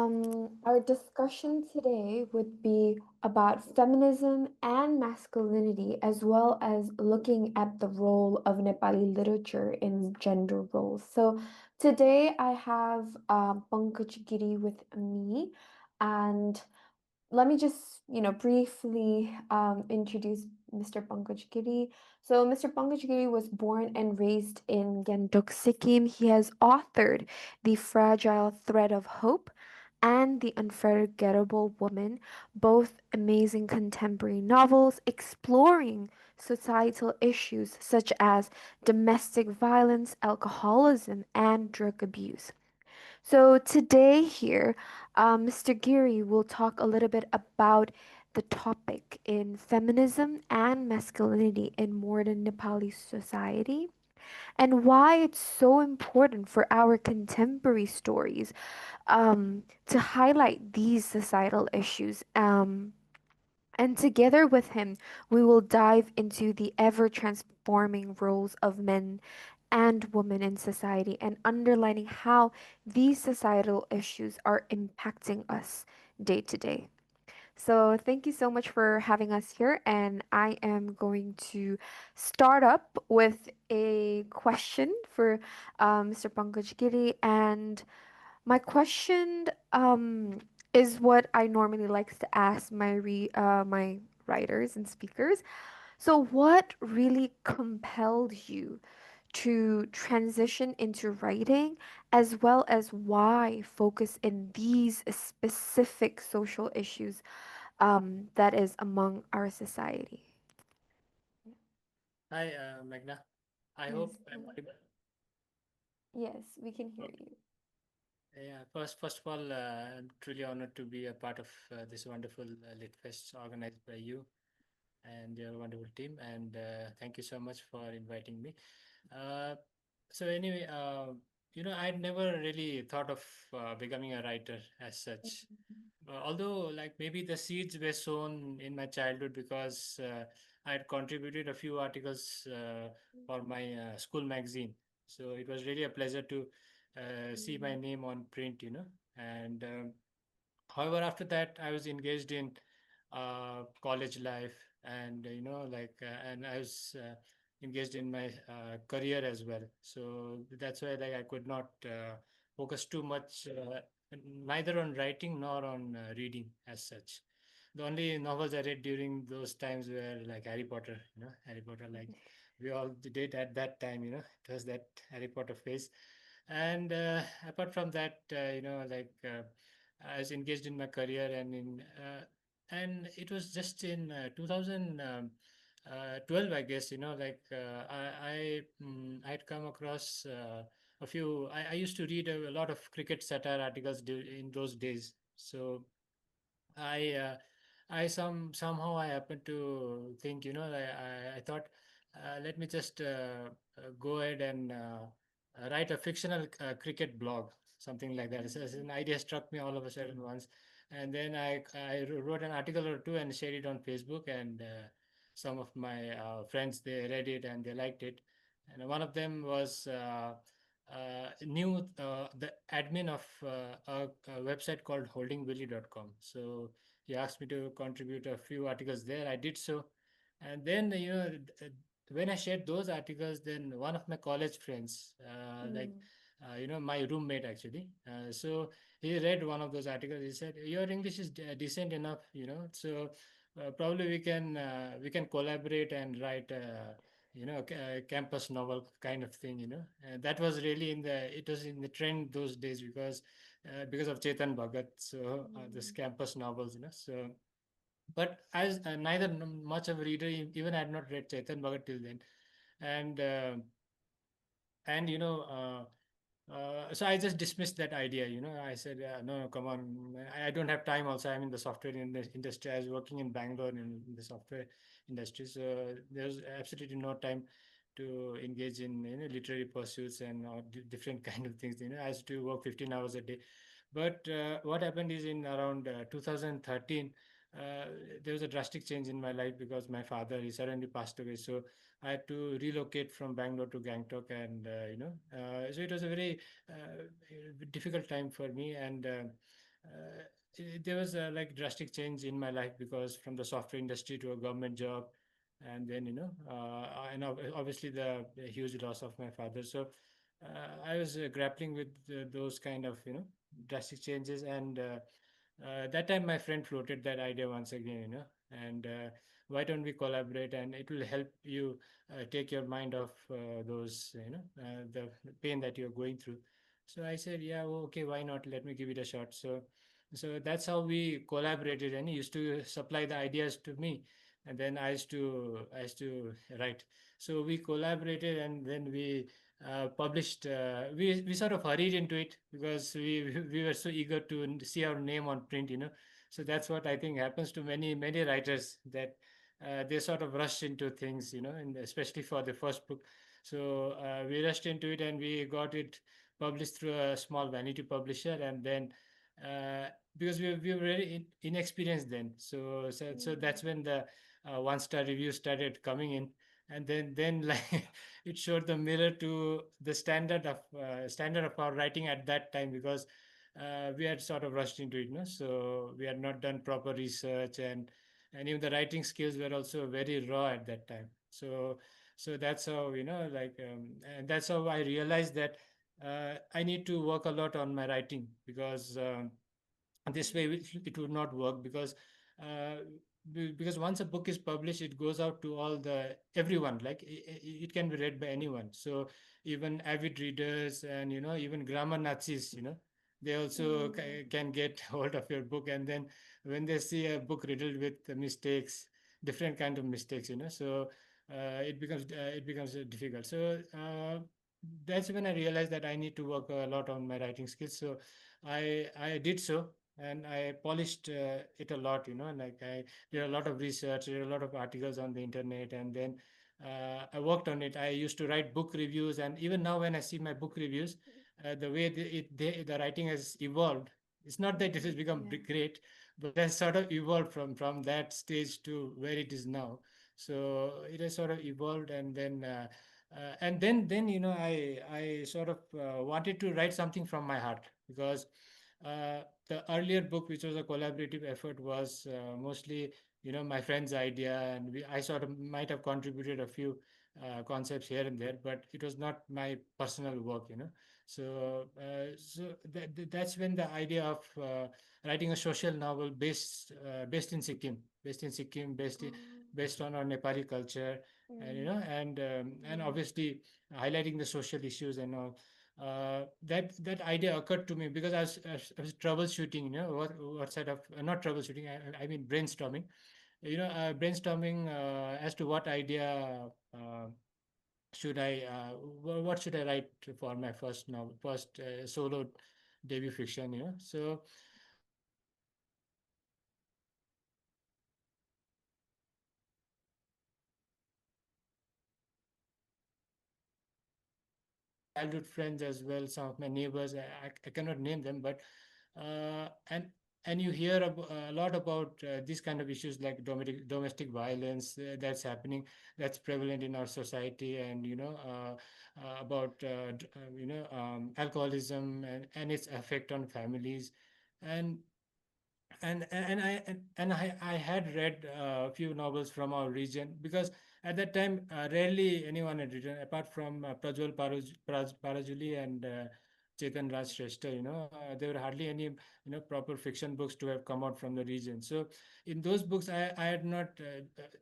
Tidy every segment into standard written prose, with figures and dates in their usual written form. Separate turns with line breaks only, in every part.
Our discussion today would be about feminism and masculinity, as well as looking at the role of Nepali literature in gender roles. So, today I have Pankaj Giri with me, and let me just briefly introduce Mr. Pankaj Giri. So Mr. Pankaj Giri was born and raised in Gangtok, Sikkim. He has authored The Fragile Thread of Hope and The Unforgettable Woman, both amazing contemporary novels exploring societal issues such as domestic violence, alcoholism, and drug abuse. So today here, Mr. Giri will talk a little bit about the topic in feminism and masculinity in modern Nepali society and why it's so important for our contemporary stories to highlight these societal issues. And together with him, we will dive into the ever transforming roles of men and women in society and underlining how these societal issues are impacting us day to day. So, thank you so much for having us here. And I am going to start up with a question for Mr. Pankaj Giri. And my question is what I normally likes to ask my writers and speakers. So, what really compelled you to transition into writing, as well as why focus in these specific social issues that is among our society?
Hi, Magna. I
Yes,
hope I'm audible.
yes, we can hear
Okay.
you.
Yeah, first of all, I'm truly honored to be a part of this wonderful Lit Fest organized by you and your wonderful team. And thank you so much for inviting me. Uh, so anyway, I'd never really thought of becoming a writer as such. Although, like maybe the seeds were sown in my childhood because I had contributed a few articles for my school magazine. So it was really a pleasure to see my name on print, And however, after that, I was engaged in college life, and and I was engaged in my career as well. So that's why, like, I could not focus too much, neither on writing nor on reading as such. The only novels I read during those times were like Harry Potter, Harry Potter, like we all did at that time, it was that Harry Potter phase. And apart from that, I was engaged in my career, and it was just in 2012, I guess, I had come across a few. I used to read a lot of cricket satire articles in those days. So I somehow I happened to think, I thought, let me just go ahead and write a fictional cricket blog, something like that. So an idea struck me all of a sudden once, and then I wrote an article or two and shared it on Facebook, and some of my friends, they read it and they liked it, and one of them was. Knew the admin of a website called holdingbilly.com. So he asked me to contribute a few articles there. I did so. And then, when I shared those articles, then one of my college friends, my roommate actually, so he read one of those articles. He said, "Your English is decent enough, so probably we can collaborate and write a campus novel kind of thing, that was really it was in the trend those days because of Chetan Bhagat, so this campus novels, so but as neither much of a reader, even I had not read Chetan Bhagat till then, and and so I just dismissed that idea. I said, no, no, come on. I don't have time. Also, I'm in the software industry. I was working in Bangalore in the software industry. So there's absolutely no time to engage in literary pursuits and different kind of things. I used to work 15 hours a day. But what happened is in around 2013, uh, there was a drastic change in my life because my father, he suddenly passed away. So I had to relocate from Bangalore to Gangtok, and so it was a very difficult time for me. And there was a like drastic change in my life, because from the software industry to a government job, and then obviously the huge loss of my father. So I was grappling with those kind of drastic changes, and that time my friend floated that idea once again, and why don't we collaborate, and it will help you take your mind off those the pain that you're going through. So I said, yeah, well, okay, why not, let me give it a shot. So that's how we collaborated, and he used to supply the ideas to me, and then I used to write. So we collaborated, and then we published. We sort of hurried into it, because we were so eager to see our name on print. So that's what I think happens to many writers, that they sort of rush into things, and especially for the first book. So we rushed into it, and we got it published through a small vanity publisher, and then uh, because we were very inexperienced then. So
Mm.
that's when the one-star reviews started coming in, and then like it showed the mirror to the standard of our writing at that time, because we had sort of rushed into it, so we had not done proper research, and even the writing skills were also very raw at that time. So that's how, and that's how I realized that I need to work a lot on my writing, because this way it would not work, because uh, because once a book is published, it goes out to all the everyone, like it can be read by anyone. So even avid readers, and even grammar Nazis, they also
Mm.
can get hold of your book, and then when they see a book riddled with mistakes, different kind of mistakes, so it becomes difficult. So that's when I realized that I need to work a lot on my writing skills. So I did so, and I polished it a lot, like I did a lot of research, did a lot of articles on the internet, and then I worked on it. I used to write book reviews, and even now when I see my book reviews, the way the writing has evolved, it's not that it has become
Yeah.
great, but it has sort of evolved from that stage to where it is now. So it has sort of evolved, and then I sort of wanted to write something from my heart, because the earlier book, which was a collaborative effort, was mostly my friend's idea, and I sort of might have contributed a few concepts here and there, but it was not my personal work. That's when the idea of writing a social novel based in Sikkim,
Oh.
based on our Nepali culture, and
Mm.
and
Yeah.
obviously highlighting the social issues and all. That idea occurred to me because I was troubleshooting, what sort of not troubleshooting, I mean brainstorming, brainstorming as to what idea what should I write for my first novel, first solo debut fiction, so childhood friends as well, some of my neighbors. I cannot name them, but uh, and and you hear a lot about these kind of issues, like domestic violence that's happening, that's prevalent in our society, and about alcoholism, and its effect on families, and and I had read a few novels from our region, because at that time rarely anyone had written, apart from Prajwal Parajuli and Chetan Raj Shrestha. There were hardly any proper fiction books to have come out from the region. So in those books, I had not,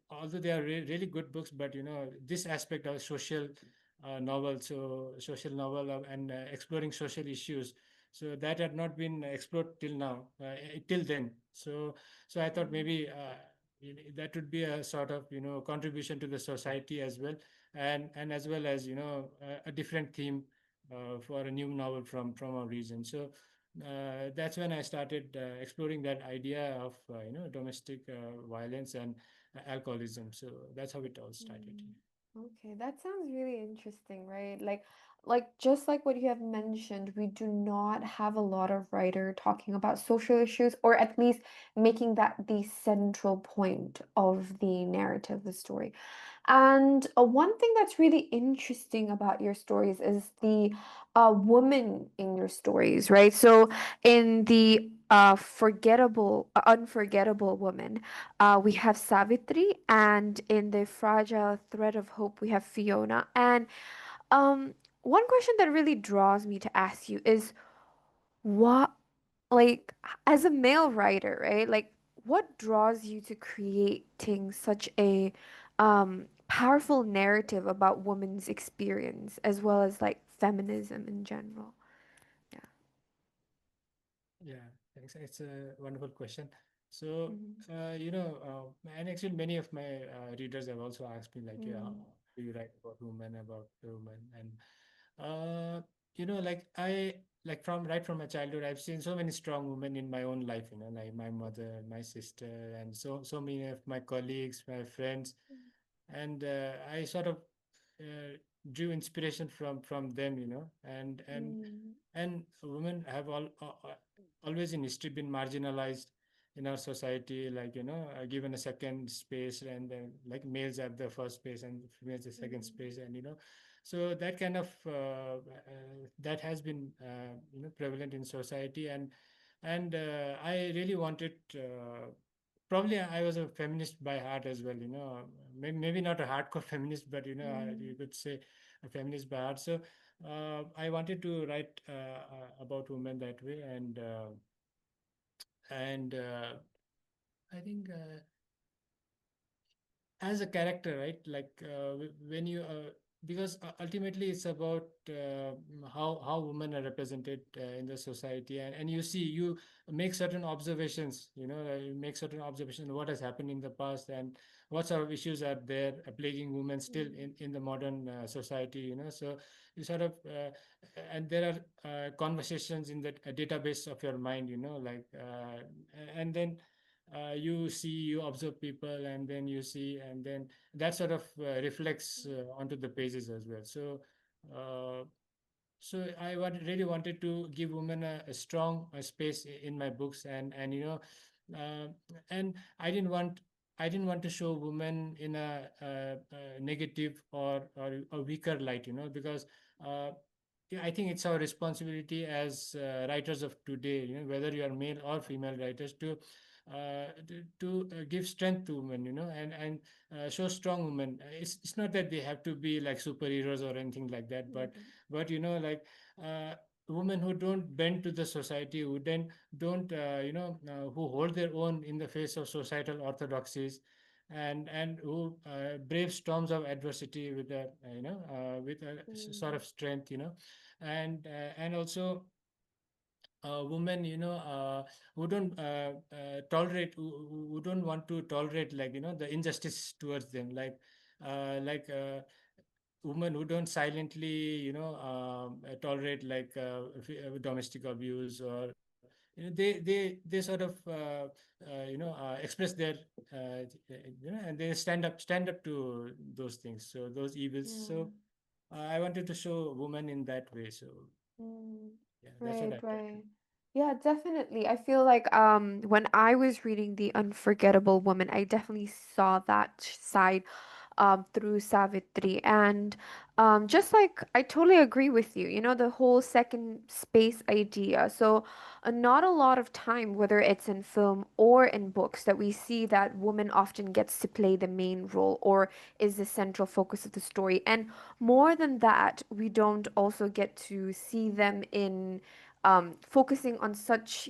although they are really good books, but this aspect of social novel and exploring social issues, so that had not been explored till now, till then. So I thought
Mm.
maybe that would be a sort of contribution to the society as well, and as well as a different theme for a new novel from our region. So that's when I started exploring that idea of domestic violence and alcoholism. So that's how it all started.
Mm. Okay, that sounds really interesting, right? Like, like just like what you have mentioned, we do not have a lot of writer talking about social issues, or at least making that the central point of the narrative, the story. And one thing that's really interesting about your stories is the woman in your stories, right? So in the unforgettable woman, we have Savitri, and in the fragile thread of hope, we have Fiona. And one question that really draws me to ask you is what, like, as a male writer, right? Like, what draws you to creating such a powerful narrative about women's experience as well as like feminism in general? Yeah.
Yeah, thanks. It's a wonderful question. So,
Mm-hmm.
and actually, many of my readers have also asked me, like, yeah,
Mm-hmm.
how do you write about the woman? And, uh, like like from my childhood, I've seen so many strong women in my own life, like my mother, my sister, and so many of my colleagues, my friends, and I sort of uh, drew inspiration from them, and women have always in history been marginalized in our society, like given a second space, and then like males have the first space and females the second space, and so that kind of that has been prevalent in society, and I really wanted. Probably I was a feminist by heart as well, maybe not a hardcore feminist, but you
Mm-hmm.
could say a feminist by heart. So I wanted to write about women that way, and I think as a character, right? Like when you because ultimately it's about how women are represented in the society, and you see, you make certain observations, you make certain observations of what has happened in the past, and what sort of issues are there plaguing women still in the modern society, so you sort of and there are conversations in that database of your mind, like and then you observe people, and then you see, and then that sort of reflects onto the pages as well. Uh, so really wanted to give women a strong space in my books, and uh, and I didn't want to show women in a negative or a weaker light, because uh, yeah, I think it's our responsibility as writers of today, whether you are male or female writers, to give strength to women, and show strong women. It's not that they have to be like superheroes or anything like that, but like uh, women who don't bend to the society, who then don't who hold their own in the face of societal orthodoxies, and who brave storms of adversity with a with a sort
Mm-hmm.
of strength, and also women, who don't who don't want to tolerate, like the injustice towards them, like women who don't silently tolerate, like domestic abuse, or they sort of express their and they stand up to those things, so those evils.
Yeah.
So I wanted to show women in that way. So
Mm,
yeah, that's what
right,
I tried to
right.
do.
Yeah, definitely. I feel like when I was reading The Unforgettable Woman, I definitely saw that side through Savitri. And just like I totally agree with you, the whole second space idea. So not a lot of time, whether it's in film or in books, that we see that woman often gets to play the main role or is the central focus of the story. And more than that, we don't also get to see them in focusing on such,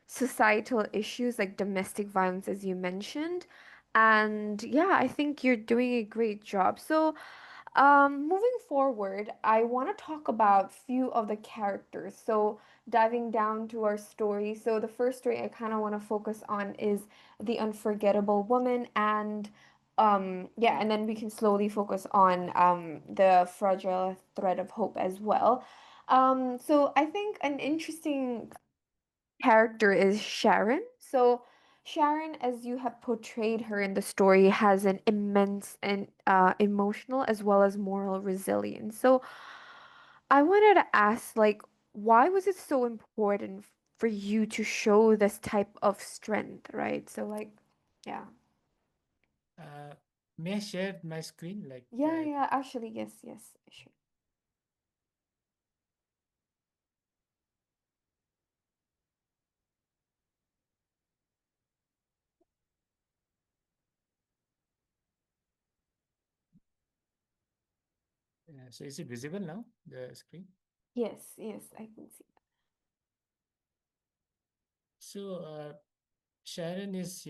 societal issues like domestic violence, as you mentioned. And yeah, I think you're doing a great job. So, moving forward, I want to talk about few of the characters. So, diving down to our story. So, the first story I kind of want to focus on is the unforgettable woman, and yeah, and then we can slowly focus on the fragile thread of hope as well. So, I think an interesting character is Sharon. So Sharon, as you have portrayed her in the story, has an immense and emotional as well as moral resilience. So I wanted to ask, like, why was it so important for you to show this type of strength, right? So, like, yeah.
Uh, may I share my screen? Like,
Yeah, yeah, actually, yes, yes, sure.
so is it visible now, the screen?
Yes, yes, I can see
So Sharon is,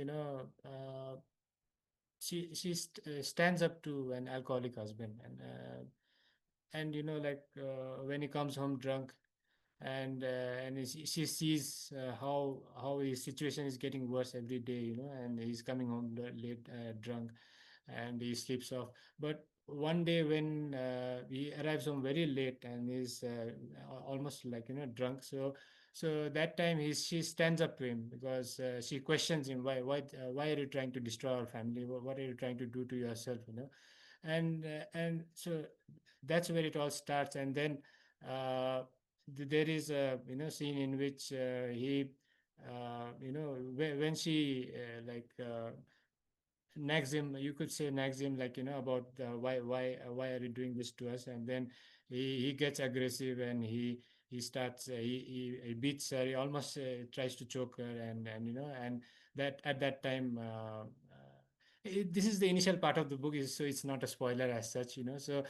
she stands up to an alcoholic husband, and like when he comes home drunk, and she sees how his situation is getting worse every day, and he's coming home late, drunk, and he sleeps off. But one day when he arrives home very late and is almost like drunk, so that time she stands up to him, because she questions him, why are you trying to destroy our family? What are you trying to do to yourself, and so that's where it all starts. And then there is a scene in which he when she nags him, you could say nags him, like about why are you doing this to us? And then he gets aggressive, and he starts he beats her, he almost tries to choke her, and that at that time this is the initial part of the book, so it's not a spoiler as such, so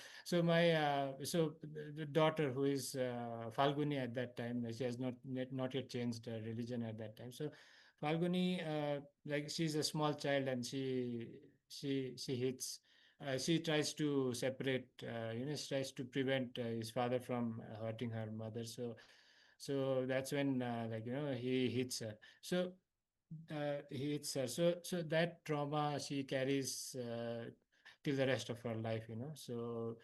the daughter, who is Falguni at that time, she has not yet changed religion at that time. So Falguni, like, she's a small child, and she hits. She tries to separate. She tries to prevent his father from hurting her mother. So that's when, he hits her. So he hits her. So that trauma she carries till the rest of her life. So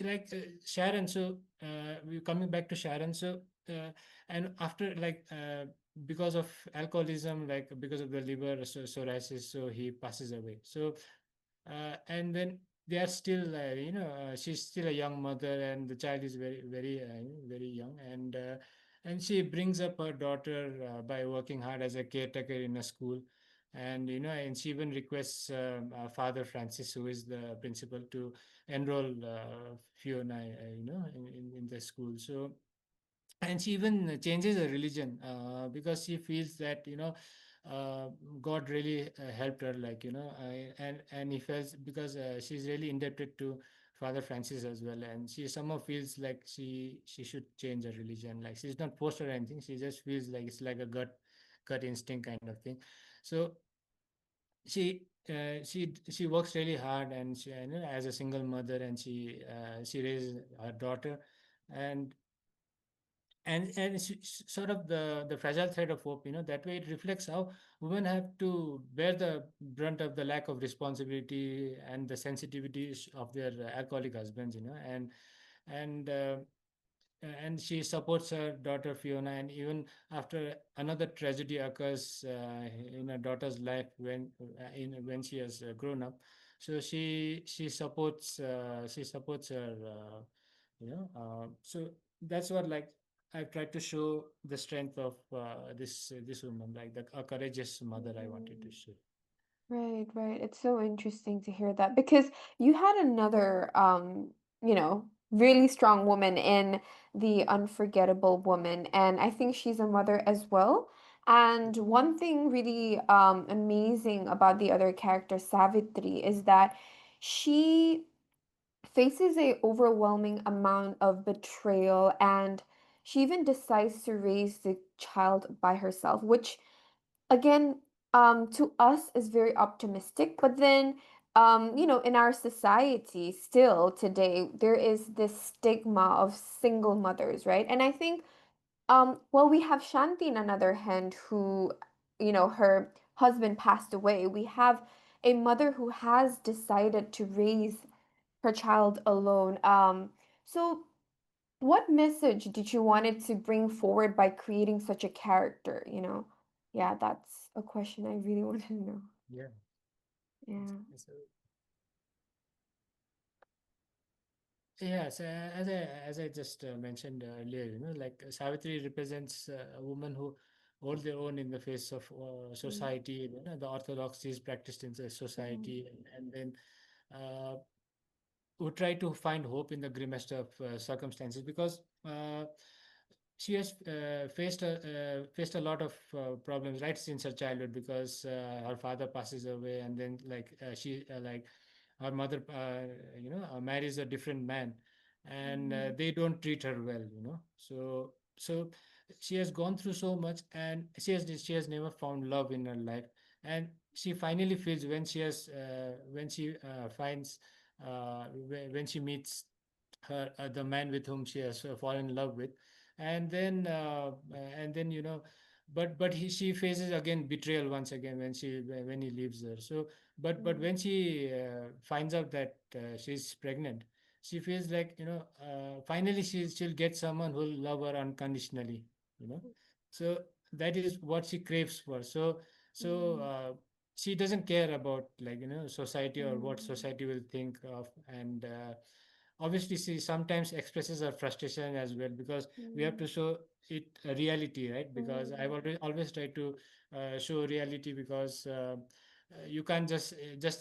like Sharon. So we coming back to Sharon. So and after, like, because of alcoholism, like because of the liver cirrhosis, so he passes away. So and then they are still, she's still a young mother, and the child is very young, and she brings up her daughter by working hard as a caretaker in a school. And she even requests Father Francis, who is the principal, to enroll Fiona, in the school. So, and she even changes her religion, because she feels that, uh, God really helped her, like, and he felt, because she's really indebted to Father Francis as well, and she somehow feels like she should change her religion. Like, she's not forced or anything, she just feels like it's like a gut instinct kind of thing. So she works really hard, and she, as a single mother, and she raises her daughter. And and sort of the fragile thread of hope, that way it reflects how women have to bear the brunt of the lack of responsibility and the sensitivities of their alcoholic husbands, and she supports her daughter Fiona. And even after another tragedy occurs in her daughter's life, when she has grown up, so she supports her, so that's what, like, I've tried to show the strength of this woman, like a courageous mother I wanted to
that.
show.
Right, right. It's so interesting to hear that because you had another, really strong woman in The Unforgettable Woman, and I think she's a mother as well. And one thing really amazing about the other character, Savitri, is that she faces a overwhelming amount of betrayal, and she even decides to raise the child by herself, which again, to us is very optimistic. But then, in our society, still today, there is this stigma of single mothers, right? And I think, well, we have Shanti on another hand, who, her husband passed away. We have a mother who has decided to raise her child alone. So what message did you wanted to bring forward by creating such a character, Yeah, that's a question I really want to know.
Yeah.
Yeah.
So, yes, as I just mentioned earlier, like Savitri represents a woman who hold their own in the face of
Mm,
society, the orthodoxies practiced in the
mm,
society, and then uh, who try to find hope in the grimmest of circumstances, because she has faced a lot of problems right since her childhood, because her father passes away, and then like she like her mother marries a different man, and
mm,
they don't treat her well, so she has gone through so much, and she has never found love in her life, and she finally feels when she finds when she meets the man with whom she has fallen in love with, and then she faces again betrayal once again when he leaves her. So but
mm,
when she finds out that she's pregnant, she feels like finally she'll get someone who'll love her unconditionally, you know so that is what she craves for. So she doesn't care about, like, society or what
mm,
society will think of, and obviously she sometimes expresses her frustration as well, because we have
mm,
to show it a reality, right? Because I've
mm,
always tried to show reality, because you can't just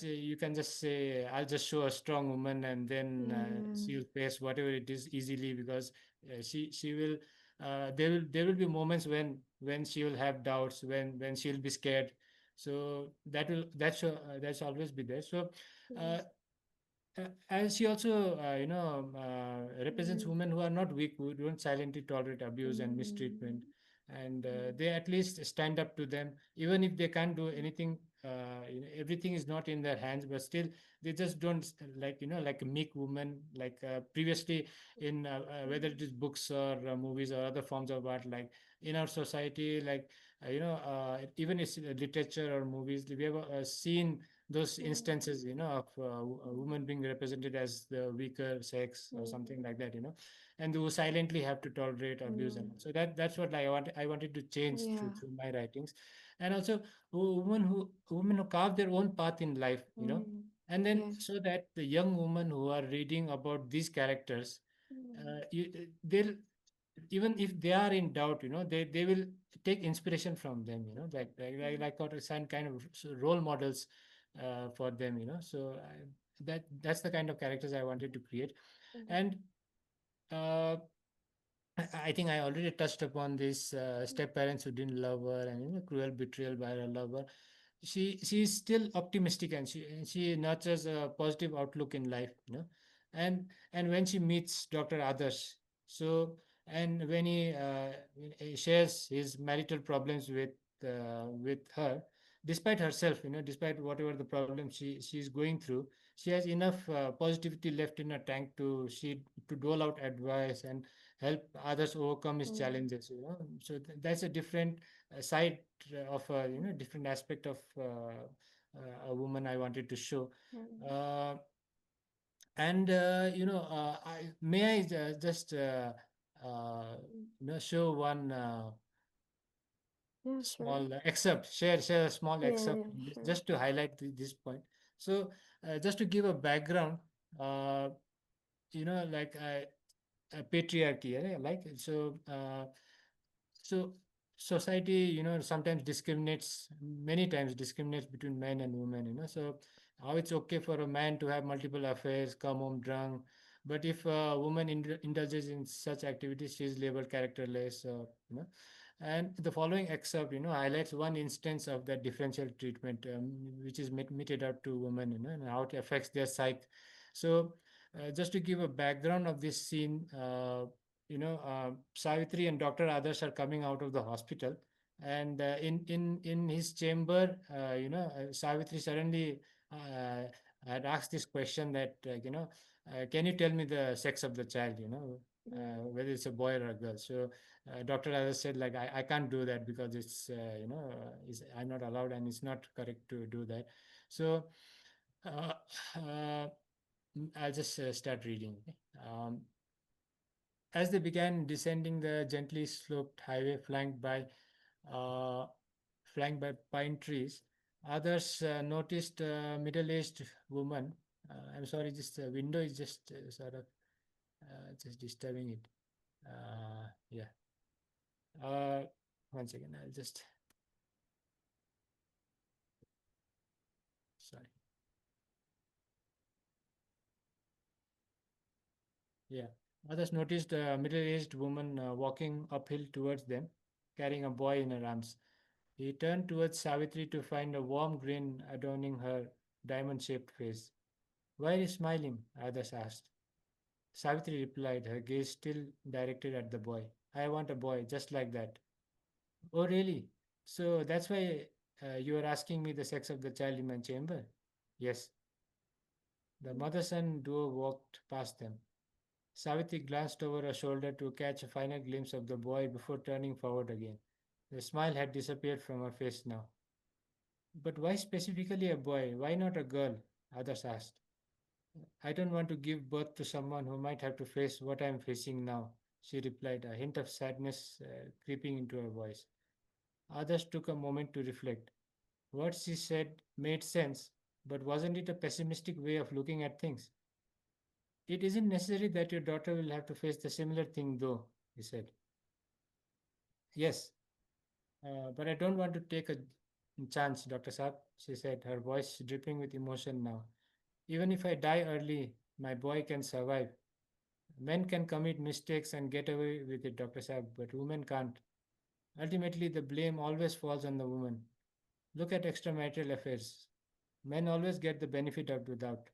you can just say I'll just show a strong woman, and then
mm,
she'll face whatever it is easily, because she will there will be moments when she will have doubts, when she'll be scared. So that's always be there. So
mm,
uh, and she also, represents
mm,
women who are not weak, who don't silently tolerate abuse and mistreatment,
mm,
and
mm,
they at least stand up to them, even if they can't do anything. Everything is not in their hands, but still they just don't, like, like a meek woman, like previously in whether it is books or movies or other forms of art, like in our society, like even it's literature or movies, we have seen those
mm,
instances, of a woman being represented as the weaker sex or
mm,
something like that, and who silently have to tolerate abuse. And
mm,
so that's what I wanted to change through
yeah.
through my writings. And also women who carve their own path in life,
Mm,
and then
yes.
so that the young women who are reading about these characters,
Mm,
they'll, even if they are in doubt, they will take inspiration from them,
mm,
like what some kind of role models for them, that's the kind of characters I wanted to create.
mm,
And uh, I think I already touched upon this step parents who didn't love her, and cruel betrayal by her lover. She's still optimistic, and she nurtures a positive outlook in life, and when she meets Dr. Adarsh, so, and when he shares his marital problems with her, despite herself, despite whatever the problem she's going through, she has enough positivity left in her tank to dole out advice and help others overcome his
mm,
challenges, so that's a different side of a, different aspect of a woman I wanted to show.
mm,
uh, and may I just uh,
mm.
show one
Yeah, sure.
small excerpt, share a small
Yeah,
excerpt
yeah,
from this,
sure.
just to highlight this point. So just to give a background, uh, like patriarchy, like so society, sometimes discriminates, many times discriminates between men and women, so how it's okay for a man to have multiple affairs, come home drunk, but if a woman indulges in such activities, she is labeled characterless, and the following excerpt, highlights one instance of that differential treatment, which is meted out to women, and how it affects their psyche. So just to give a background of this scene, Savitri and Dr. Adarsh are coming out of the hospital, and in his chamber, Savitri suddenly uh, had asked this question that, can you tell me the sex of the child,
Mm,
whether it's a boy or a girl. So Dr. Adarsh said, like, I can't do that, because I'm not allowed, and it's not correct to do that. So uh, uh, I'll just start reading. Okay? As they began descending the gently sloped highway flanked by uh, flanked by pine trees. Others noticed a middle-aged woman. I'm sorry, this window is just sort of just disturbing it. Yeah. Uh, One second, I'll just sorry. Yeah. Others noticed a middle-aged woman walking uphill towards them, carrying a boy in her arms. He turned towards Savitri to find a warm grin adorning her diamond-shaped face. Why are you smiling? Others asked. Savitri replied, her gaze still directed at the boy. I want a boy, just like that. Oh, really? So that's why you are asking me the sex of the child in my chamber? Yes. The mother son duo walked past them. Savitri glanced over her shoulder to catch a final glimpse of the boy before turning forward again. The smile had disappeared from her face now. But why specifically a boy? Why not a girl? Others asked. I don't want to give birth to someone who might have to face what I am facing now, she replied, a hint of sadness creeping into her voice. Others took a moment to reflect. What she said made sense, but wasn't it a pessimistic way of looking at things? It isn't necessary that your daughter will have to face the similar thing, though, he said. Yes, but I don't want to take a chance, Dr. Saab, she said, her voice dripping with emotion now. Even if I die early, my boy can survive. Men can commit mistakes and get away with it, Dr. Saab, but women can't. Ultimately, the blame always falls on the woman. Look at extramarital affairs. Men always get the benefit of the doubt.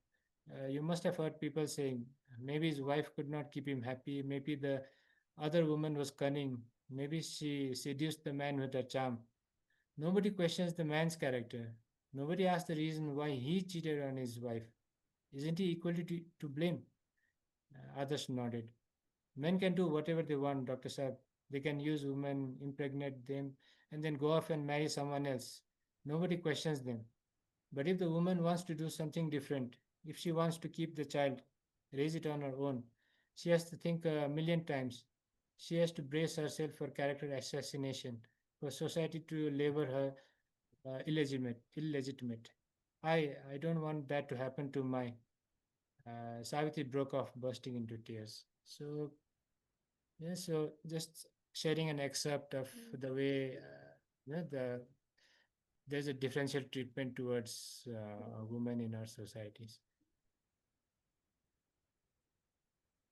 You must have heard people saying, maybe his wife could not keep him happy, maybe the other woman was cunning, maybe she seduced the man with her charm. Nobody questions the man's character. Nobody asks the reason why he cheated on his wife. Isn't he equally to blame? Others nodded. Men can do whatever they want, Dr. Saab. They can use women, impregnate them, and then go off and marry someone else. Nobody questions them. But if the woman wants to do something different, if she wants to keep the child, raise it on her own, she has to think a million times. She has to brace herself for character assassination, for society to label her illegitimate. I don't want that to happen to my. Savitri broke off, bursting into tears. So yeah, so just sharing an excerpt of the way there's a differential treatment towards women in our societies.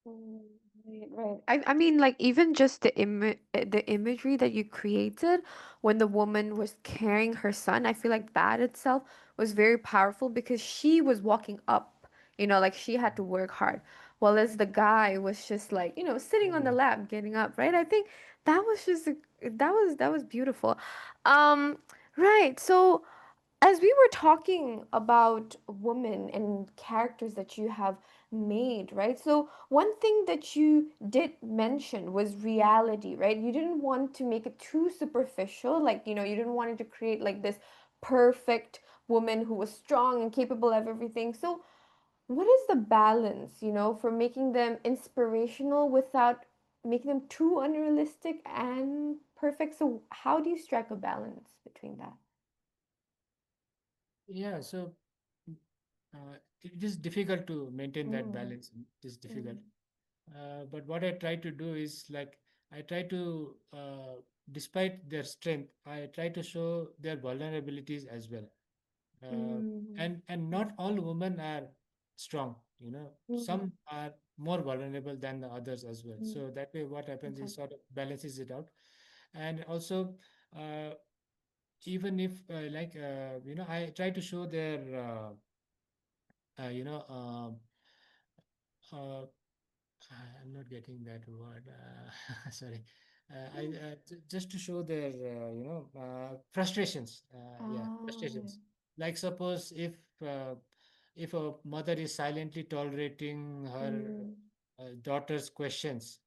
Mm, right, right. I mean, like even just the imagery that you created when the woman was carrying her son, I feel like that itself was very powerful because she was walking up, like she had to work hard, while as the guy was just like, sitting on the
Yeah.
lap, getting up, right? I think that was just that was beautiful. Um, right. So as we were talking about women and characters that you have made, right? So, one thing that you did mention was reality, right? You didn't want to make it too superficial. Like, you didn't want it to create like this perfect woman who was strong and capable of everything. So, what is the balance, for making them inspirational without making them too unrealistic and perfect? So, how do you strike a balance between that?
Yeah, so it is difficult to maintain that
Mm,
balance. It is difficult.
mm,
But what I try to do is like I try to, despite their strength, I try to show their vulnerabilities as well. Uh,
mm,
and not all women are strong.
mm,
Some are more vulnerable than the others as well.
mm.
So that way, what happens
Okay.
is sort of balances it out. And also, uh, even if I try to show their uh, you know um, uh, I'm not getting that word. Sorry. Just to show their, frustrations. Yeah,
Ah,
frustrations. Like suppose if a mother is silently tolerating her
mm,
daughter's questions,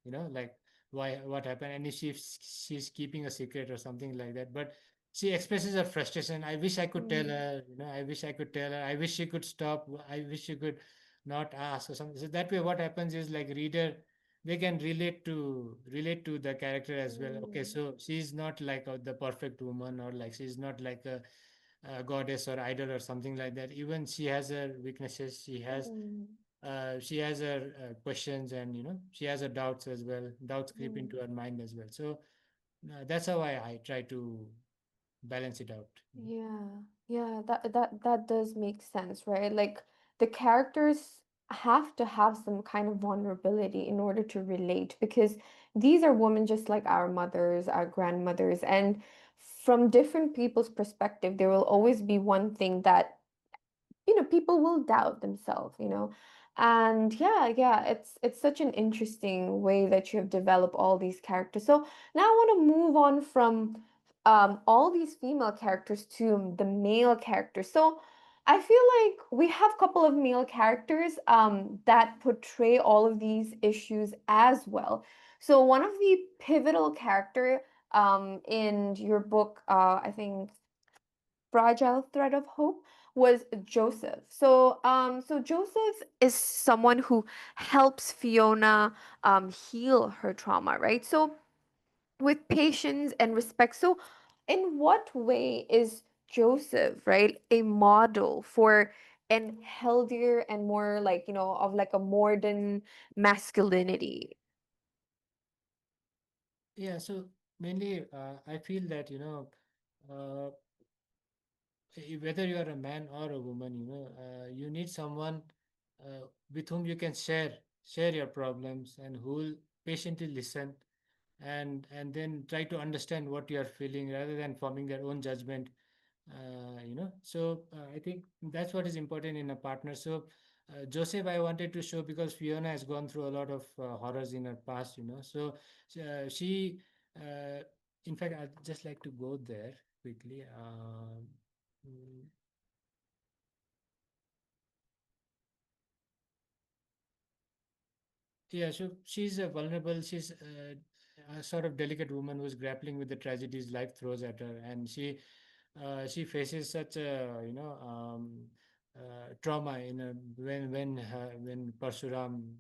like why, what happened, and if she's keeping a secret or something like that, but she expresses her frustration. I wish I could tell
mm,
her, I wish I could tell her, I wish she could stop, I wish she could not ask or something. So that way what happens is like reader, they can relate to the character as well. Okay,
Mm,
so she's not like the perfect woman, or like she's not like a goddess or idol or something like that. Even she has her weaknesses.
mm,
She has her questions, and she has her doubts as well. Doubts creep
mm.
into her mind as well. So that's how I try to balance it out.
Yeah, yeah, that does make sense, right? Like the characters have to have some kind of vulnerability in order to relate because these are women just like our mothers, our grandmothers, and from different people's perspective, there will always be one thing that people will doubt themselves. And yeah, it's such an interesting way that you have developed all these characters. So now I want to move on from all these female characters to the male characters. So I feel like we have a couple of male characters that portray all of these issues as well. So one of the pivotal character in your book, I think fragile thread of hope, was Joseph. So Joseph is someone who helps Fiona heal her trauma, right? So with patience and respect. So in what way is Joseph, right, a model for an healthier and more like, of like a modern masculinity?
Yeah, so mainly I feel that uh, whether you are a man or a woman, you need someone with whom you can share your problems, and who will patiently listen, and then try to understand what you are feeling rather than forming their own judgment. So I think that's what is important in a partner. So Joseph, I wanted to show because Fiona has gone through a lot of horrors in her past. So she in fact, I'd just like to go there quickly. Mm, Yeah, so she's a vulnerable, she's a sort of delicate woman who's grappling with the tragedies life throws at her, and she faces such a trauma when Parshuram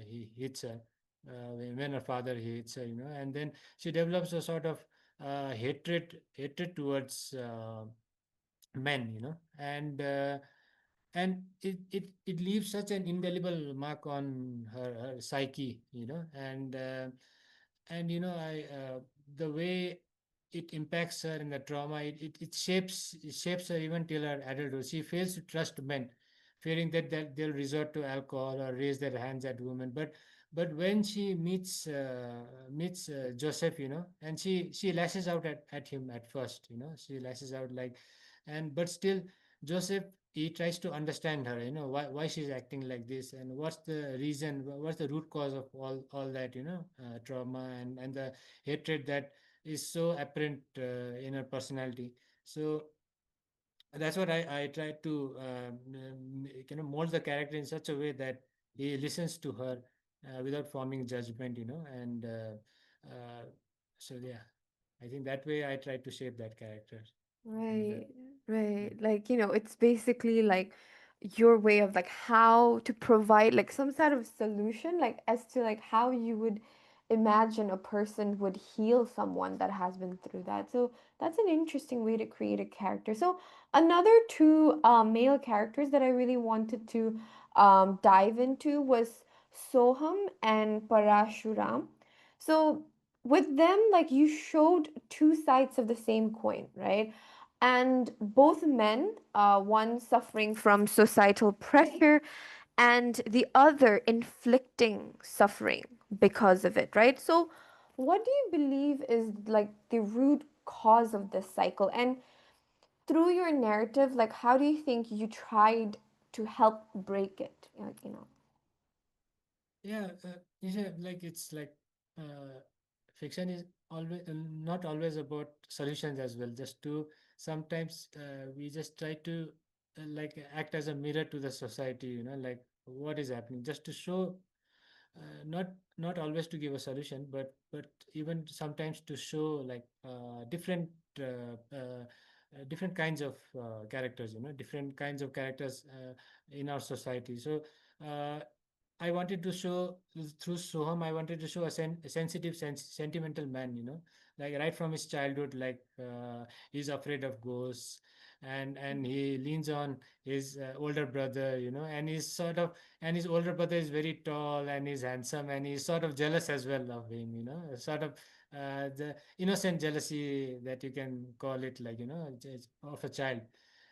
he hits her, when her father hits her, and then she develops a sort of hatred towards men, and it leaves such an indelible mark on her psyche, and I the way it impacts her in the trauma, it shapes her even till her adulthood. She fails to trust men, fearing that they'll resort to alcohol or raise their hands at women. But when she meets Joseph, and she lashes out at him at first, she lashes out like, and but still Joseph, he tries to understand her, why she's acting like this, and what's the reason, what's the root cause of all that, trauma, and the hatred that is so apparent in her personality. So that's what I try to mold the character in such a way that he listens to her without forming judgment, and uh, so yeah, I think that way I try to shape that character. And
Right,
yeah.
right. Like, it's basically like your way of like how to provide like some sort of solution, like as to like how you would imagine a person would heal someone that has been through that. So that's an interesting way to create a character. So another two male characters that I really wanted to dive into was Soham and Parashuram. So with them, like you showed two sides of the same coin, right? And both men, one suffering from societal pressure and the other inflicting suffering because of it, right? So, what do you believe is like the root cause of this cycle? And through your narrative, like, how do you think you tried to help break it?
Yeah, yeah, like it's like uh, fiction is always not always about solutions as well. Just to sometimes we just try to like act as a mirror to the society, like what is happening, just to show, not always to give a solution, but even sometimes to show like different kinds of characters, different kinds of characters in our society. So. Uh, I wanted to show through Soham, I wanted to show a sensitive, sentimental man, like right from his childhood, like he's afraid of ghosts, and he leans on his older brother, and he's sort of, and his older brother is very tall and he's handsome, and he's sort of jealous as well of him, sort of the innocent jealousy that you can call it, like of a child,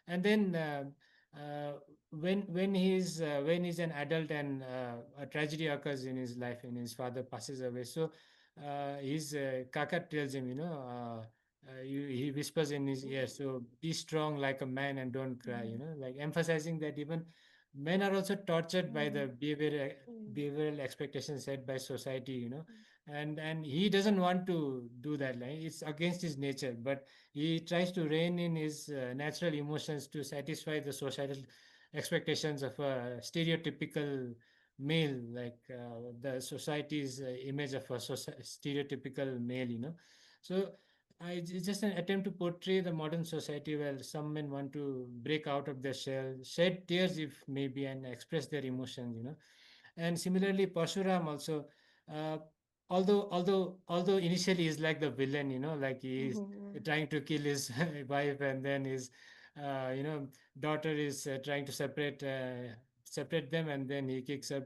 and then. Uh, when he's an adult and a tragedy occurs in his life and his father passes away, so his kaka tells him, he whispers in his ear, so be strong like a man and don't cry, like emphasizing that even men are also tortured by the behavioral expectations set by society, and he doesn't want to do that, like it's against his nature, but he tries to rein in his natural emotions to satisfy the societal expectations of a stereotypical male, like the society's image of a stereotypical male, So it's just an attempt to portray the modern society where some men want to break out of their shell, shed tears if maybe, and express their emotions, and similarly, Parshuram also, uh, although initially he's like the villain, like he's trying to kill his wife, and then his daughter is trying to separate them, and then he kicks her.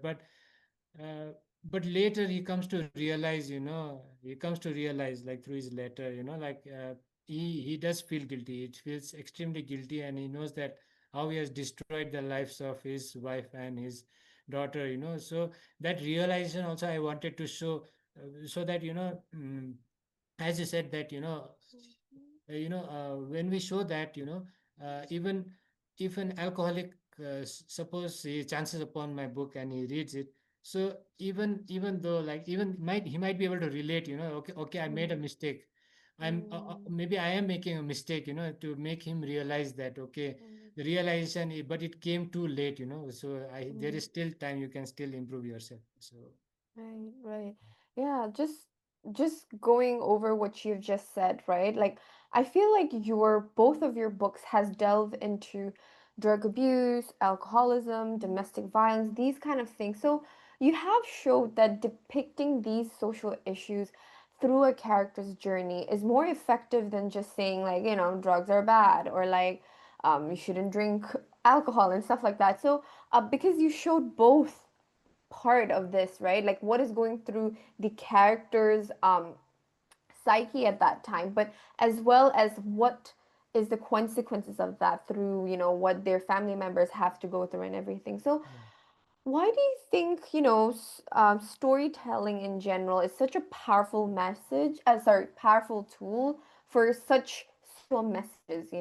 Uh, but later he comes to realize, like through his letter, like he does feel guilty. It feels extremely guilty, and he knows that how he has destroyed the lives of his wife and his daughter, so that realization also I wanted to show, so that as you said that when we show that, even if an alcoholic, suppose he chances upon my book and he reads it, so even though, like, even might he might be able to relate, okay, I made a mistake, maybe I am making a mistake, to make him realize that, okay, the realization, but it came too late, so there is still time, you can still improve yourself, so
Right, right. Yeah, just going over what you've just said, right? Like I feel like your both of your books has delved into drug abuse, alcoholism, domestic violence, these kind of things. So you have showed that depicting these social issues through a character's journey is more effective than just saying like, drugs are bad or like you shouldn't drink alcohol and stuff like that. So because you showed both part of this, right? Like what is going through the character's psyche at that time, but as well as what is the consequences of that through, what their family members have to go through and everything. So,
yeah.
why do you think, storytelling in general is such a powerful message, sorry, powerful tool for such subtle messages,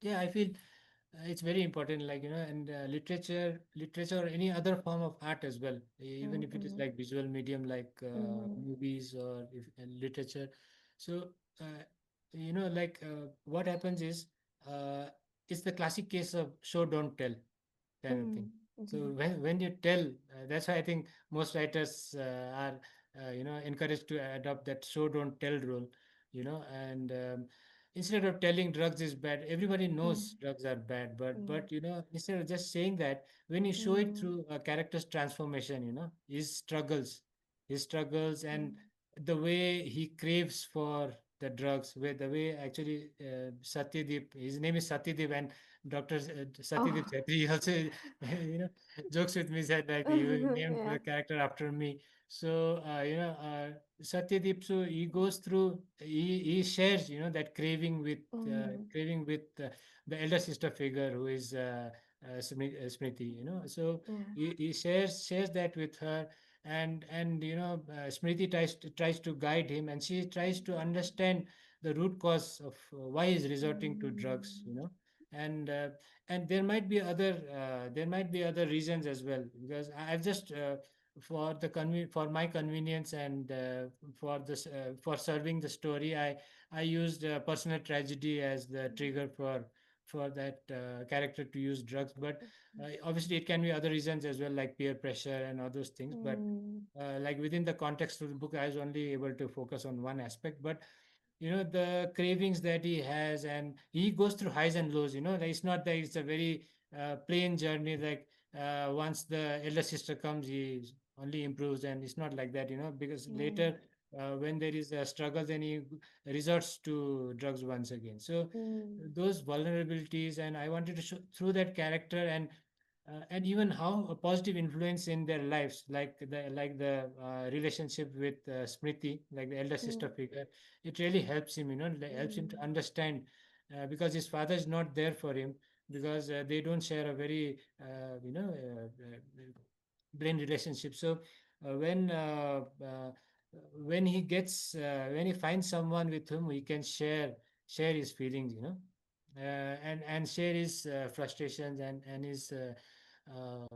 Yeah, I feel it's very important, like, and literature or any other form of art as well, even if it is
Mm-mm,
like visual medium, like
mm-hmm,
movies or if literature. So like what happens is, uh, it's the classic case of show don't tell kind of thing. So
mm-hmm,
when you tell, that's why I think most writers are encouraged to adopt that show don't tell rule, and instead of telling drugs is bad, everybody knows drugs are bad, but instead of just saying that, when you show it
mm-hmm,
through a character's transformation, his struggles, and the way he craves for the drugs, where the way actually Satyadeep, his name is Satyadeep, and Dr. Satyadeep
oh,
Chatri also, jokes with me, said like, you named
yeah,
the character after me. So, Satyadeep, so he goes through, he shares, that
mm-hmm,
craving with the elder sister figure, who is Smriti, so
yeah.
he shares that with her, and Smriti tries to guide him, and she tries to understand the root cause of why he's resorting to drugs, and uh, and there might be other reasons as well, because I've just for my convenience, and for serving the story, I used personal tragedy as the trigger for that character to use drugs, but obviously it can be other reasons as well, like peer pressure and all those things, but
Mm,
like within the context of the book, I was only able to focus on one aspect, but the cravings that he has, and he goes through highs and lows, like it's not that it's a very plain journey, like once the elder sister comes, he only improves, and it's not like that, because
Mm,
later, when there is a struggle, then he resorts to drugs once again. So
mm,
those vulnerabilities, and I wanted to show through that character, and even how a positive influence in their lives, like the relationship with Smriti, like the elder sister
mm,
figure. It really helps him, like, helps him to
mm,
understand, because his father is not there for him, because they don't share a very brain relationship. So when he gets when he finds someone with whom he can share his feelings, and share his frustrations, uh,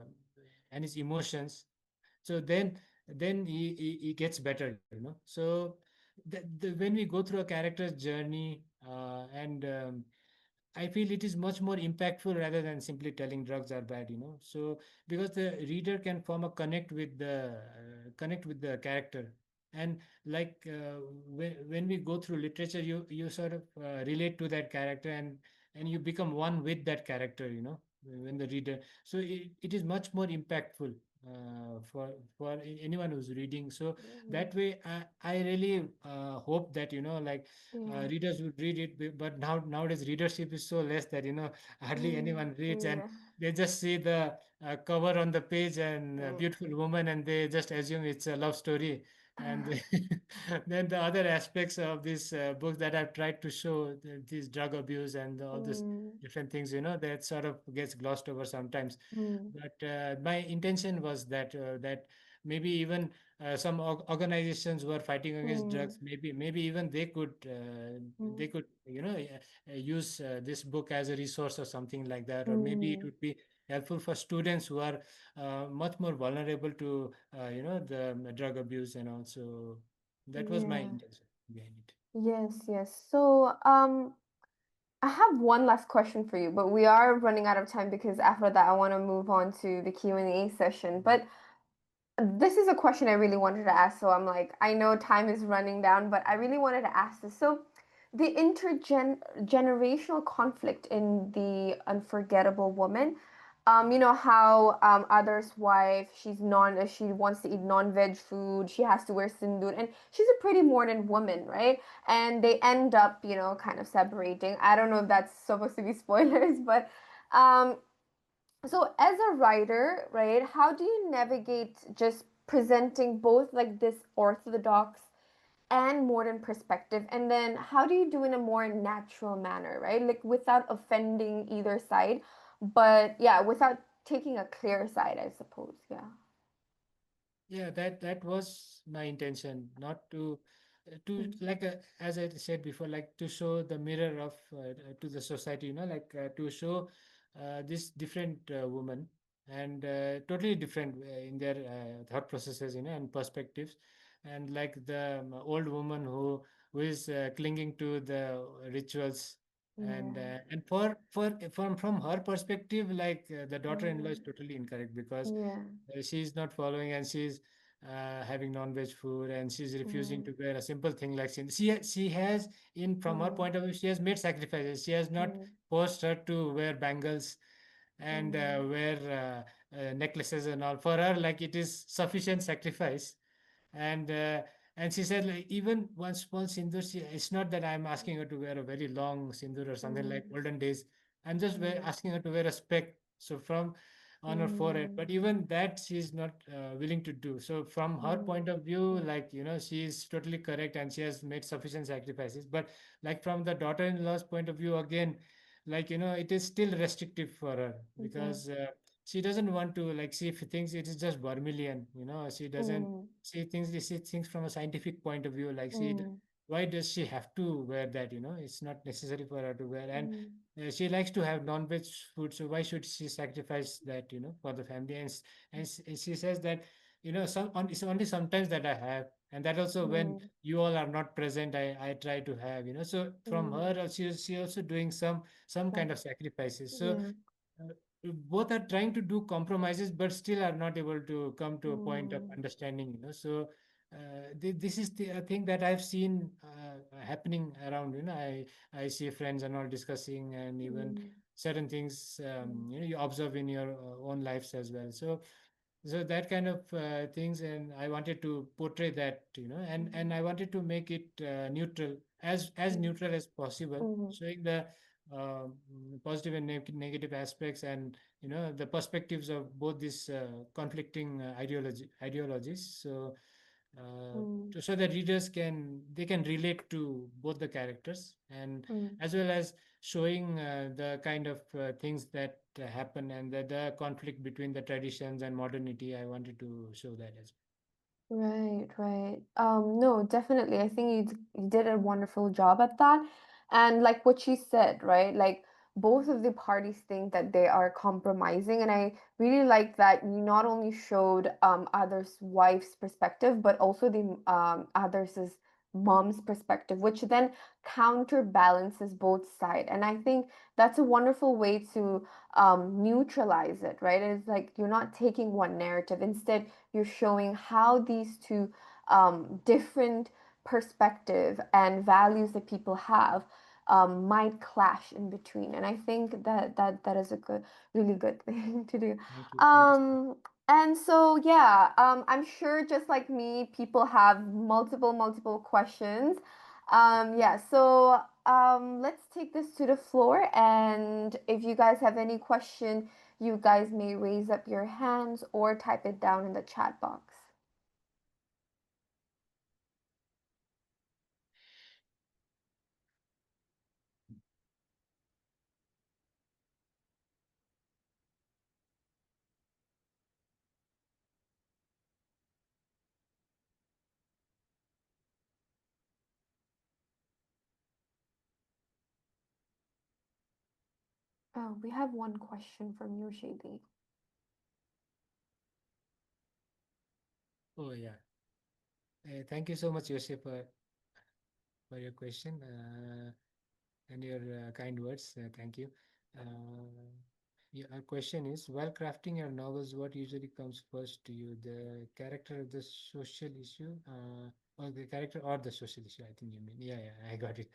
and his emotions. So then he gets better, so when we go through a character's journey, and I feel it is much more impactful rather than simply telling drugs are bad, so because the reader can form a connect with the character. And like, when we go through literature, you sort of relate to that character, and you become one with that character, when the reader. So it is much more impactful for anyone who's reading. So
mm.
that way, I really hope that, like,
Yeah.
readers would read it. But nowadays readership is so less that, hardly
Mm,
anyone reads, and
yeah.
they just see the cover on the page and a
Mm.
beautiful woman, and they just assume it's a love story. And then the other aspects of this book that I've tried to show, this drug abuse and all this
Mm,
different things, that sort of gets glossed over sometimes.
mm,
But my intention was that maybe even some organizations were fighting against
mm,
drugs. Maybe even
mm,
they could use this book as a resource or something like that. Or maybe it
mm.
would be helpful for students who are much more vulnerable to the drug abuse. And also, that was my
Yeah.
intention behind it.
Yes, yes. So, I have one last question for you, but we are running out of time because after that I want to move on to the Q&A session. But this is a question I really wanted to ask, so I'm like, I know time is running down, but I really wanted to ask this. So, the intergenerational conflict in the Unforgettable Woman, you know how Other's wife, she wants to eat non-veg food, she has to wear sindoor, and she's a pretty modern woman, right? And they end up, kind of separating. I don't know if that's supposed to be spoilers, but um, so, as a writer, right, how do you navigate just presenting both like this orthodox and modern perspective? And then how do you do in a more natural manner, right? Like without offending either side, but yeah, without taking a clear side, I suppose. Yeah.
Yeah, that was my intention, not to
Mm,
like, as I said before, like, to show the mirror of to the society, like, to show this different woman, and totally different in their thought processes, and perspectives. And like the old woman who is clinging to the rituals. and
yeah.
uh, and from her perspective, like, the daughter-in-law is
Mm,
totally incorrect, because
yeah.
she's not following, and she's having non-veg food, and she's refusing
Mm,
to wear a simple thing like sin. She has, in from her
mm,
point of view, she has made sacrifices. She has not
mm,
forced her to wear bangles and
mm,
wear necklaces and all. For her, like, it is sufficient sacrifice. And uh, and she said, like, even one small sindoor, it's not that I'm asking her to wear a very long sindoor or something like
mm,
olden days. I'm just
mm,
asking her to wear a speck, so from on her forehead.
mm,
But even that she's not willing to do. So from her
mm,
point of view,
mm,
like, she is totally correct, and she has made sufficient sacrifices. But like, from the daughter-in-law's point of view, again, like, it is still restrictive for her,
yeah.
because she doesn't want to, like, she thinks it is just vermilion. She doesn't
Mm,
she thinks from a scientific point of view, like,
mm,
why does she have to wear that? It's not necessary for her to wear. And
mm.
she likes to have non-veg food, so why should she sacrifice that, for the family? And she says that, it's only sometimes that I have, and that also when
Mm,
you all are not present, I try to have. So from
mm,
her, she also doing some kind of sacrifices. So
yeah.
uh, both are trying to do compromises, but still are not able to come to a point of
Mm,
understanding. So this is the thing that I've seen happening around. I see friends and all discussing, and even
Mm,
certain things
mm,
you observe in your own lives as well. So that kind of things, and I wanted to portray that, and
mm,
I wanted to make it neutral, as
mm,
neutral as possible,
mm,
showing the positive and negative aspects, and the perspectives of both these conflicting ideologies. Uh,
mm,
so that readers can relate to both the characters, and
mm.
as well as showing the kind of things that happen, and the conflict between the traditions and modernity. I wanted to show that as
Right, right. No, definitely. I think you did a wonderful job at that. And like what you said, right? Like both of the parties think that they are compromising. And I really like that you not only showed others' wife's perspective, but also the others' mom's perspective, which then counterbalances both sides. And I think that's a wonderful way to neutralize it, right? It's like you're not taking one narrative. Instead, you're showing how these two different perspective and values that people have might clash in between. And I think that is a really good thing to do.
well. Thank you. Thank you so much.
Um, and so yeah, I'm sure just like me, people have multiple questions. Yeah, so let's take this to the floor, and if you guys have any question, you guys may raise up your hands or type it down in the chat box. Oh, we have one question from Yoshidi.
Oh yeah. Thank you so much, Yoshi, for your question and your kind words. Thank you. Uh, our question is: while crafting your novels, what usually comes first to you? The character of the social issue, or the character or the social issue? I think you mean. Yeah, yeah, I got it.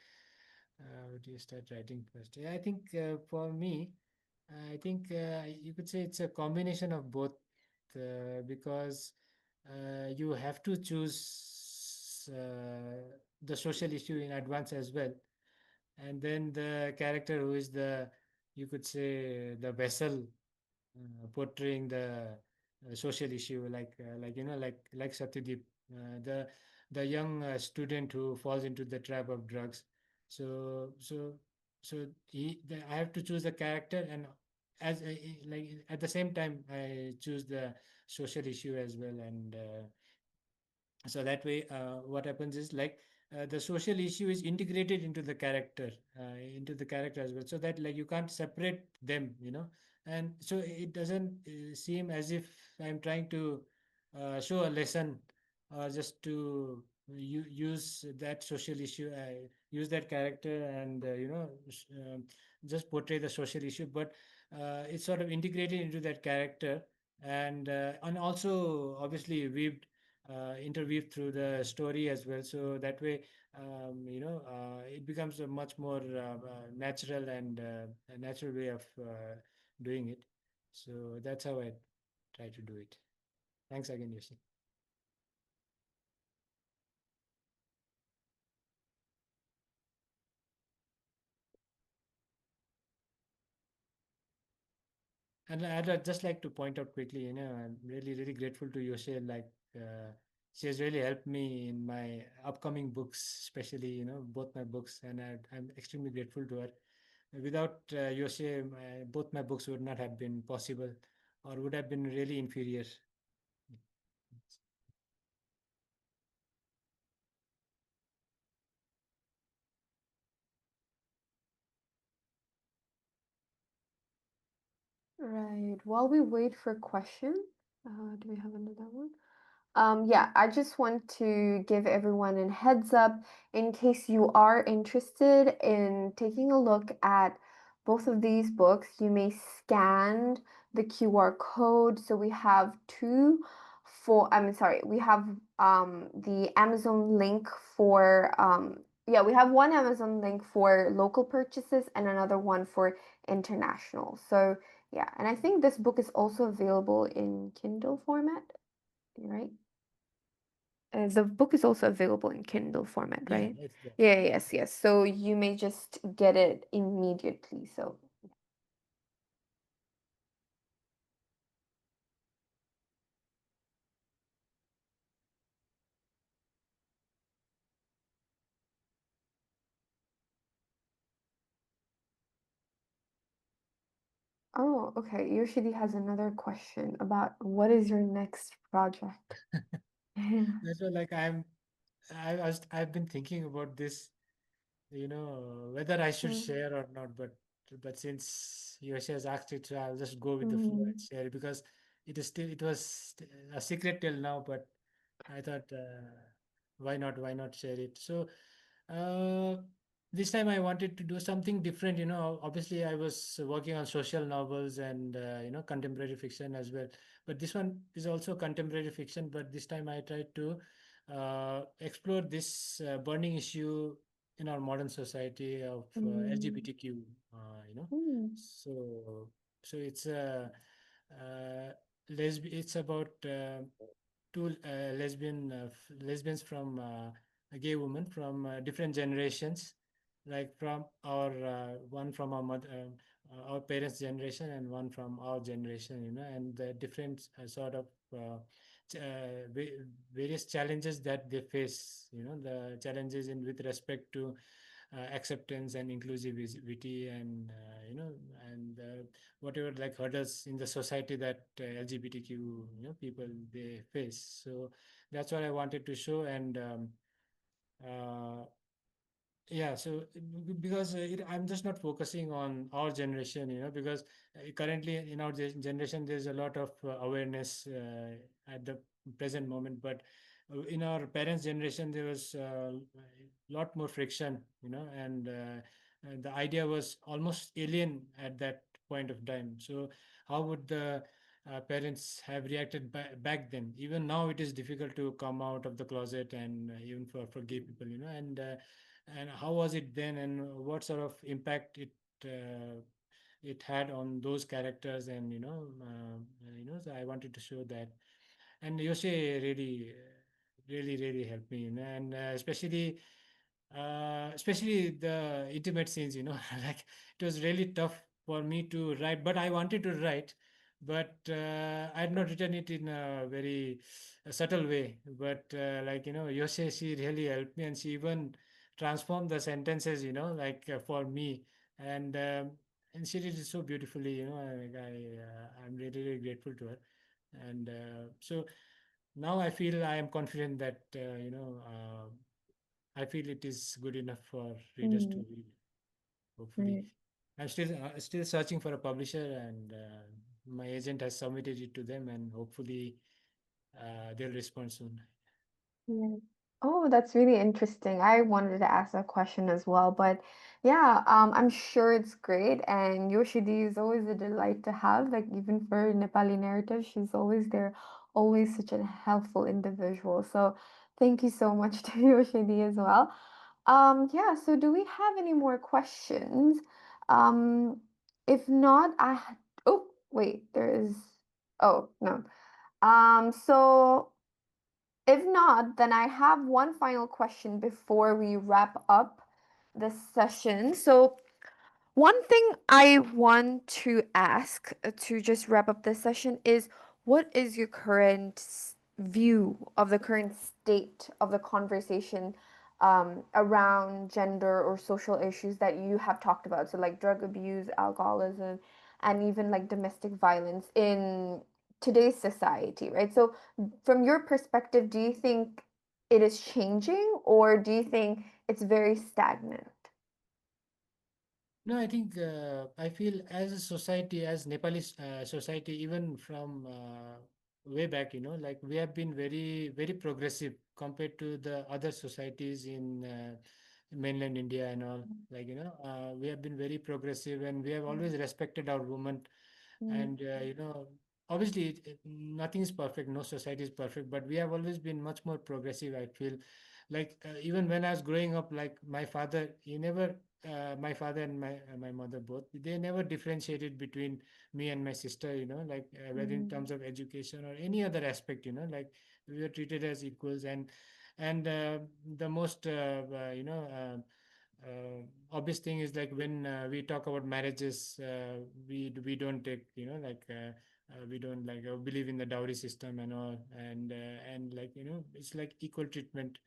How do you start writing first? Yeah, I think for me, I think you could say it's a combination of both, because you have to choose the social issue in advance as well, and then the character who is the, you could say, the vessel portraying the social issue, like Satyadeep, the young student who falls into the trap of drugs. So so I have to choose the character, and like at the same time I choose the social issue as well, and so that way what happens is, like, the social issue is integrated into the character as well, so that, like, you can't separate them, and so it doesn't seem as if I'm trying to show a lesson, or just to use that social issue, use that character, and just portray the social issue, but it's sort of integrated into that character, and also obviously weaved interweave through the story as well. So that way, it becomes a much more natural, and a natural way of doing it. So that's how I try to do it. Thanks again, Yoshi. And I'd just like to point out quickly, I'm really, really grateful to Yoshi. Like, she has really helped me in my upcoming books, especially, both my books, and I'm extremely grateful to her. Without Yoshe, both my books would not have been possible, or would have been really inferior.
Right. While we wait for question, do we have another one? Yeah, I just want to give everyone a heads up in case you are interested in taking a look at both of these books. You may scan the QR code. So we have two for, I'm sorry, we have the Amazon link for yeah, we have one Amazon link for local purchases and another one for international. So yeah, and I think this book is also available in Kindle format, right? The book is also available in Kindle format,
Yeah,
right?
it's there.
Yeah, yes, yes. So you may just get it immediately. So, oh, okay. Yoshidi has another question about what is your next project? Yeah.
That's why, like, I've been thinking about this, whether I should
Mm,
share or not. But since Yoshi has asked it, so I'll just go with the flow and
mm,
share it because it was a secret till now. But I thought, why not share it? So uh, this time I wanted to do something different. Obviously I was working on social novels and contemporary fiction as well. But this one is also contemporary fiction. But this time I tried to explore this burning issue in our modern society of
mm,
LGBTQ. You know,
mm,
so it's uh, it's about two lesbians from a gay woman from different generations, like from our one from our mother, our parents' generation, and one from our generation. And the different sort of various challenges that they face. The challenges in with respect to acceptance and inclusivity, and whatever like hurdles in the society that LGBTQ people they face. So that's what I wanted to show. And uh, yeah, so because I'm just not focusing on our generation, because currently in our generation there's a lot of awareness at the present moment. But in our parents' generation there was a lot more friction, and the idea was almost alien at that point of time. So how would the parents have reacted back then? Even now it is difficult to come out of the closet, and even for gay people, and how was it then, and what sort of impact it had on those characters, and so I wanted to show that. And Yoshi really helped me, and especially the intimate scenes, like it was really tough for me to write, but I wanted to write. But I had not written it in a very subtle way. But Yoshi, she really helped me, and she even transformed the sentences, like for me. And she did it so beautifully. I'm really grateful to her. And so now I feel I am confident that I feel it is good enough for readers to
mm,
read. Hopefully,
mm.
I'm still searching for a publisher, and my agent has submitted it to them, and hopefully they'll respond soon.
Yeah. Oh, that's really interesting. I wanted to ask that question as well, but yeah, I'm sure it's great. And Yoshidi is always a delight to have. Like even for Nepali narrative, she's always there, always such a helpful individual. So thank you so much to Yoshidi as well. Yeah, so do we have any more questions? Um, if not, oh, wait, there is, oh, no. So if not, then I have one final question before we wrap up the session. So, one thing I want to ask to just wrap up this session is what is your current view of the current state of the conversation around gender or social issues that you have talked about? So, like drug abuse, alcoholism, and even like domestic violence in today's society, right? So, from your perspective, do you think it is changing or do you think it's very stagnant?
No, I think I feel as a society, as Nepali society, even from way back, like we have been very progressive compared to the other societies in mainland India and all. Like we have been very progressive, and we have always respected our women,
Mm,
and obviously nothing is perfect, no society is perfect, but we have always been much more progressive, I feel. Like even when I was growing up, like my father, he never my father and my mother both, they never differentiated between me and my sister, like whether in
Mm,
terms of education or any other aspect, like we were treated as equals. And the most obvious thing is like when we talk about marriages, we don't take, we don't like believe in the dowry system and all, and like it's like equal treatment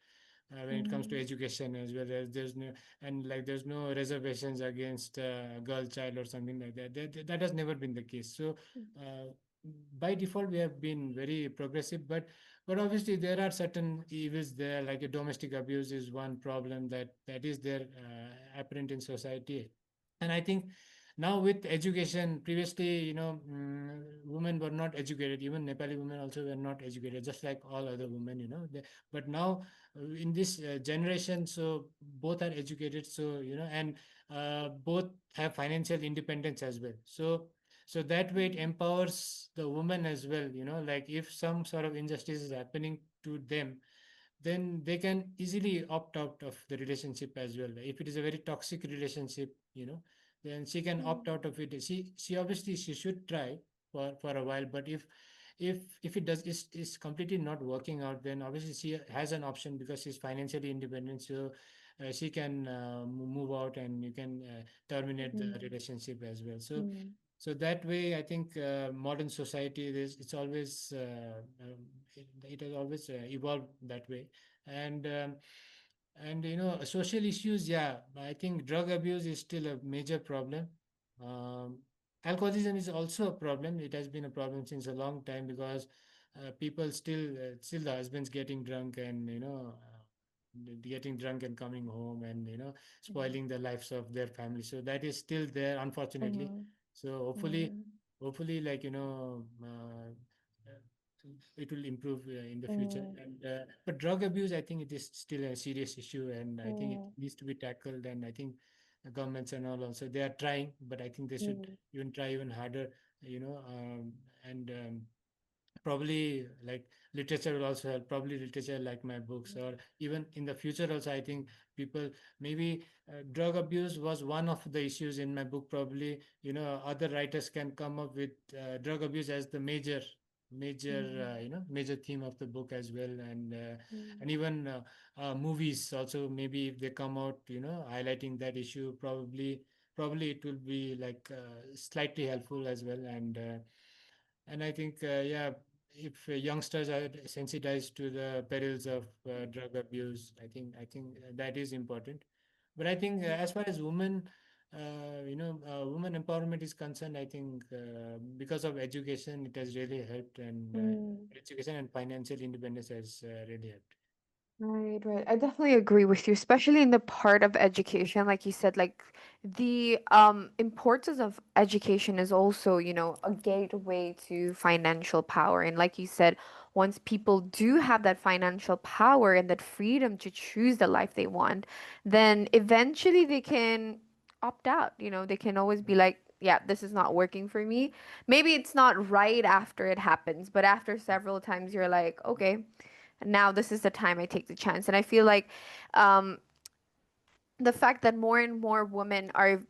when it comes to
mm,
education as well. As there's no, and like there's no reservations against a girl child or something like that. That has never been the case. So uh, by default we have been very progressive, but obviously there are certain evils there, like a domestic abuse is one problem that is there, apparent in society. And I think now with education, previously, women were not educated. Even Nepali women also were not educated, just like all other women, but now in this generation, so both are educated, so and both have financial independence as well. So that way it empowers the woman as well, like if some sort of injustice is happening to them, then they can easily opt out of the relationship as well. If it is a very toxic relationship, then she can opt
mm,
out of it. She obviously she should try for a while, but if it does is completely not working out, then obviously she has an option because she's financially independent. So she can move out, and you can terminate the
mm,
relationship as well. So
mm,
so that way, I think modern society is it's always it has always evolved that way. And and social issues, yeah, I think drug abuse is still a major problem. um, Alcoholism is also a problem. It has been a problem since a long time, because people still the husbands getting drunk, and getting drunk and coming home, and
mm,
spoiling the lives of their family. So that is still there, unfortunately.
mm,
So hopefully, like it will improve in the future.
mm,
And but drug abuse, I think it is still a serious issue, and I think it
mm,
needs to be tackled. And I think the governments and all also, they are trying, but I think they should
mm,
even try even harder. And probably like literature will also help, probably literature like my books, or even in the future also, I think people, maybe drug abuse was one of the issues in my book. Probably other writers can come up with drug abuse as the major
mm,
major theme of the book as well. And
mm,
even movies also, maybe if they come out highlighting that issue, probably it will be like slightly helpful as well. And I think, yeah, if youngsters are sensitized to the perils of drug abuse, I think that is important. But I think as far as women empowerment is concerned, I think because of education, it has really helped, and
mm.
education and financial independence has really helped.
Right, right. I definitely agree with you, especially in the part of education, like you said, like the importance of education is also, a gateway to financial power. And like you said, once people do have that financial power and that freedom to choose the life they want, then eventually they can opt out. They can always be like, yeah, this is not working for me. Maybe it's not right after it happens, but after several times, you're like, okay, now this is the time I take the chance. And I feel like um, the fact that more and more women are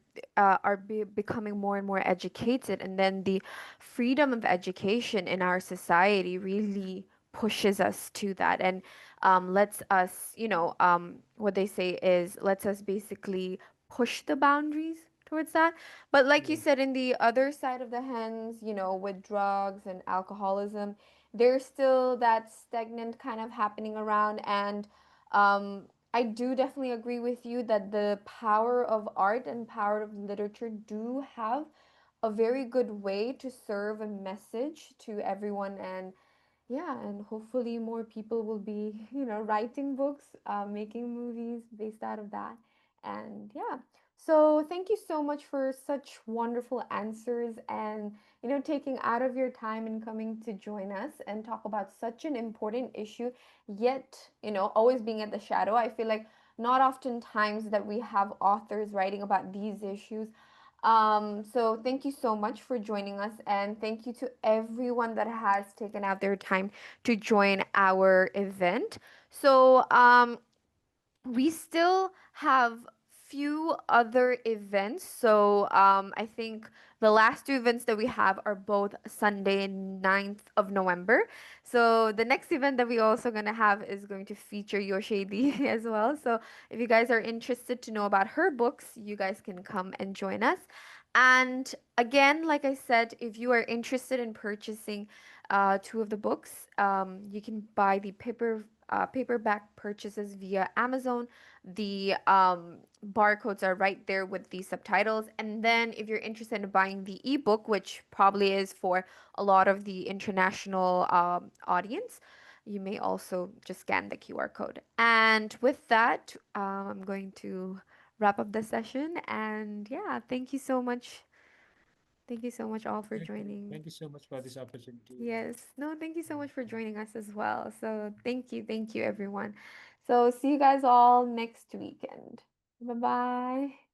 becoming more and more educated, and then the freedom of education in our society really pushes us to that, and lets us, what they say is lets us basically push the boundaries towards that. But like you
Yeah.
said, in the other side of the hands, with drugs and alcoholism, there's still that stagnant kind of happening around. And um, I do definitely agree with you that the power of art and power of literature do have a very good way to serve a message to everyone. And yeah, and hopefully more people will be, writing books, making movies based out of that. And yeah, so thank you so much for such wonderful answers, and, taking out of your time and coming to join us and talk about such an important issue, yet, always being at the shadow. I feel like not often times that we have authors writing about these issues. So thank you so much for joining us, and thank you to everyone that has taken out their time to join our event. So, we still have few other events. So I think the last two events that we have are both Sunday 9th of November. So the next event that we also gonna have is going to feature Yoshidi as well. So if you guys are interested to know about her books, you guys can come and join us. And again, like I said, if you are interested in purchasing two of the books, you can buy the paperback purchases via Amazon. The barcodes are right there with the subtitles. And then if you're interested in buying the ebook, which probably is for a lot of the international audience, you may also just scan the QR code. And with that, I'm going to wrap up the session. And yeah, thank you so much. Thank you so much all for
Thank you.
joining.
Thank you so much for this opportunity.
Yes. No, thank you so much for
Yeah.
joining us as well. So thank you everyone. So see you guys all next weekend. Bye bye.